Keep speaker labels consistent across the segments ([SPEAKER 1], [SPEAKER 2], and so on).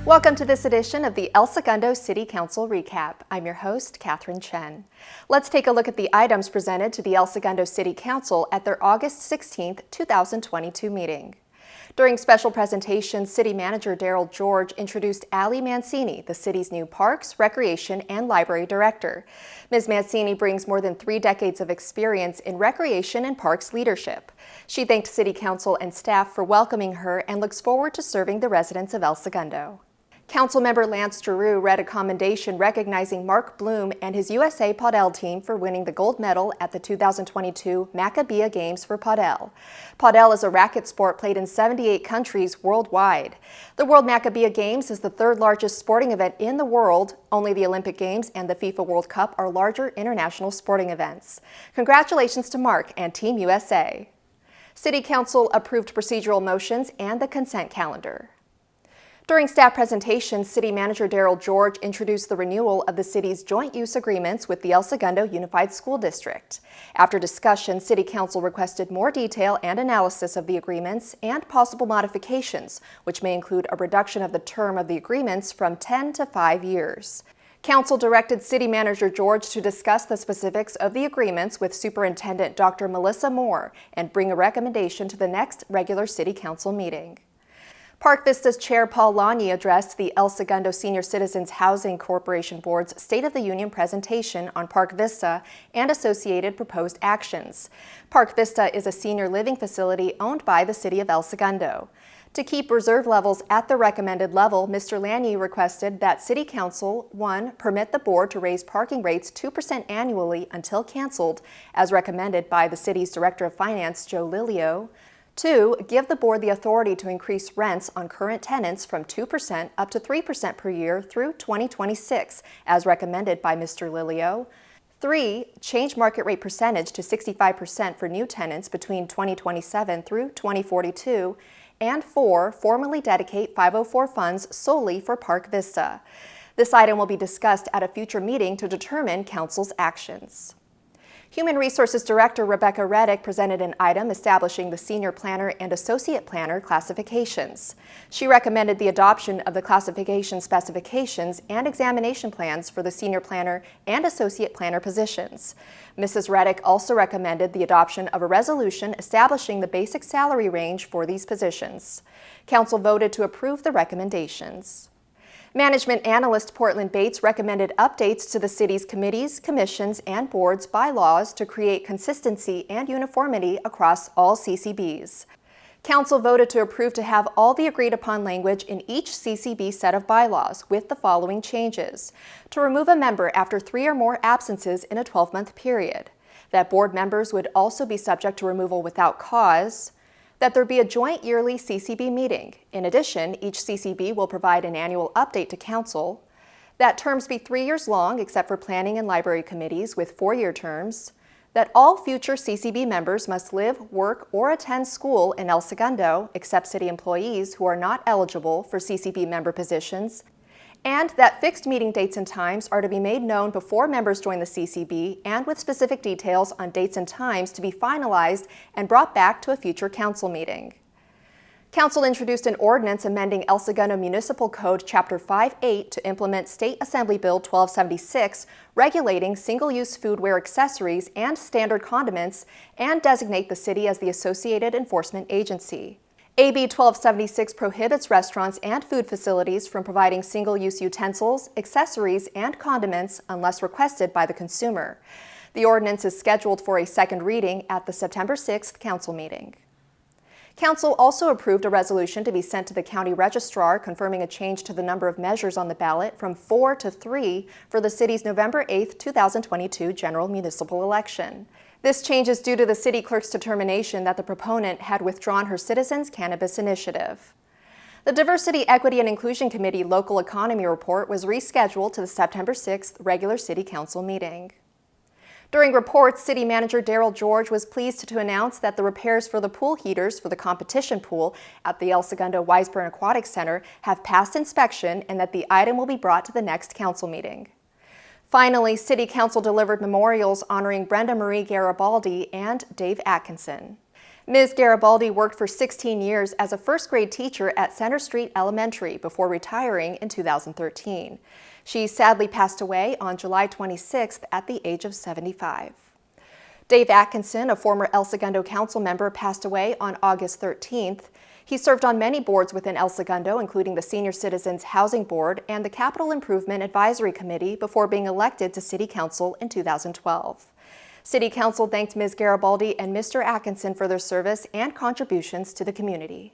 [SPEAKER 1] Welcome to this edition of the El Segundo City Council Recap. I'm your host, Catherine Chen. Let's take a look at the items presented to the El Segundo City Council at their August 16, 2022 meeting. During special presentation, City Manager Daryl George introduced Allie Mancini, the city's new Parks, Recreation, and Library Director. Ms. Mancini brings more than 3 decades of experience in recreation and parks leadership. She thanked City Council and staff for welcoming her and looks forward to serving the residents of El Segundo. Councilmember Lance Giroux read a commendation recognizing Mark Bloom and his USA Padel team for winning the gold medal at the 2022 Maccabea Games for Padel. Padel is a racket sport played in 78 countries worldwide. The World Maccabea Games is the 3rd largest sporting event in the world. Only the Olympic Games and the FIFA World Cup are larger international sporting events. Congratulations to Mark and Team USA. City Council approved procedural motions and the consent calendar. During staff presentation, City Manager Daryl George introduced the renewal of the city's joint use agreements with the El Segundo Unified School District. After discussion, City Council requested more detail and analysis of the agreements and possible modifications, which may include a reduction of the term of the agreements from 10 to 5 years. Council directed City Manager George to discuss the specifics of the agreements with Superintendent Dr. Melissa Moore and bring a recommendation to the next regular City Council meeting. Park Vista's Chair Paul Lani addressed the El Segundo Senior Citizens Housing Corporation Board's State of the Union presentation on Park Vista and associated proposed actions. Park Vista is a senior living facility owned by the City of El Segundo. To keep reserve levels at the recommended level, Mr. Lani requested that City Council, 1, permit the board to raise parking rates 2% annually until canceled, as recommended by the city's Director of Finance, Joe Lilio. 2, give the board the authority to increase rents on current tenants from 2% up to 3% per year through 2026, as recommended by Mr. Lilio. 3, change market rate percentage to 65% for new tenants between 2027 through 2042. And 4, formally dedicate 504 funds solely for Park Vista. This item will be discussed at a future meeting to determine Council's actions. Human Resources Director Rebecca Reddick presented an item establishing the Senior Planner and Associate Planner classifications. She recommended the adoption of the classification specifications and examination plans for the Senior Planner and Associate Planner positions. Mrs. Reddick also recommended the adoption of a resolution establishing the basic salary range for these positions. Council voted to approve the recommendations. Management analyst Portland Bates recommended updates to the city's committees, commissions, and boards' bylaws to create consistency and uniformity across all CCBs. Council voted to approve to have all the agreed-upon language in each CCB set of bylaws with the following changes. To remove a member after 3 or more absences in a 12-month period. That board members would also be subject to removal without cause. That there be a joint yearly CCB meeting. In addition, each CCB will provide an annual update to Council. That terms be 3 years long except for planning and library committees with 4-year terms. That all future CCB members must live, work, or attend school in El Segundo except city employees who are not eligible for CCB member positions. And that fixed meeting dates and times are to be made known before members join the CCB and with specific details on dates and times to be finalized and brought back to a future council meeting. Council introduced an ordinance amending El Segundo Municipal Code Chapter 5.8 to implement State Assembly Bill 1276, regulating single-use foodware accessories and standard condiments, and designate the city as the associated enforcement agency. AB 1276 prohibits restaurants and food facilities from providing single-use utensils, accessories, and condiments unless requested by the consumer. The ordinance is scheduled for a second reading at the September 6th council meeting. Council also approved a resolution to be sent to the county registrar confirming a change to the number of measures on the ballot from 4 to 3 for the city's November 8, 2022 general municipal election. This change is due to the city clerk's determination that the proponent had withdrawn her Citizens Cannabis Initiative. The Diversity, Equity, and Inclusion Committee Local Economy Report was rescheduled to the September 6th regular City Council meeting. During reports, City Manager Daryl George was pleased to announce that the repairs for the pool heaters for the competition pool at the El Segundo Weisburn Aquatic Center have passed inspection and that the item will be brought to the next council meeting. Finally, City Council delivered memorials honoring Brenda Marie Garibaldi and Dave Atkinson. Ms. Garibaldi worked for 16 years as a first-grade teacher at Center Street Elementary before retiring in 2013. She sadly passed away on July 26th at the age of 75. Dave Atkinson, a former El Segundo council member, passed away on August 13th. He served on many boards within El Segundo, including the Senior Citizens Housing Board and the Capital Improvement Advisory Committee before being elected to City Council in 2012. City Council thanked Ms. Garibaldi and Mr. Atkinson for their service and contributions to the community.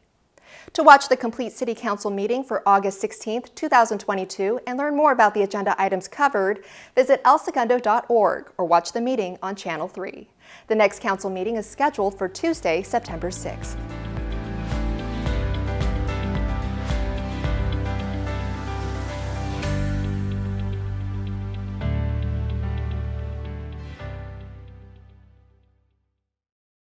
[SPEAKER 1] To watch the complete City Council meeting for August 16, 2022, and learn more about the agenda items covered, visit elsegundo.org or watch the meeting on Channel 3. The next council meeting is scheduled for Tuesday, September 6th.